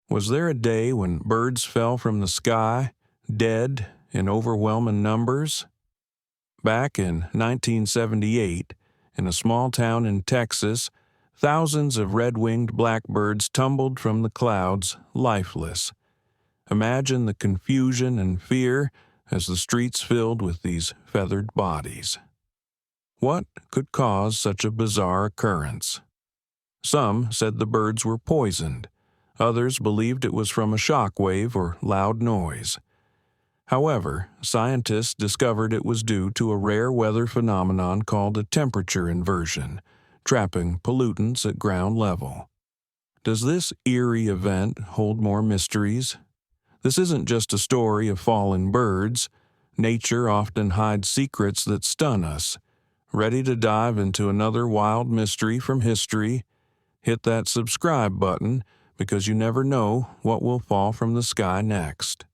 Was there a day when birds fell from the sky, dead in overwhelming numbers? Back in 1978, in a small town in Texas, thousands of red-winged blackbirds tumbled from the clouds, lifeless. Imagine the confusion and fear as the streets filled with these feathered bodies. What could cause such a bizarre occurrence? Some said the birds were poisoned. Others believed it was from a shock wave or loud noise. However, scientists discovered it was due to a rare weather phenomenon called a temperature inversion, trapping pollutants at ground level. Does this eerie event hold more mysteries? This isn't just a story of fallen birds. Nature often hides secrets that stun us. Ready to dive into another wild mystery from history? Hit that subscribe button, because you never know what will fall from the sky next.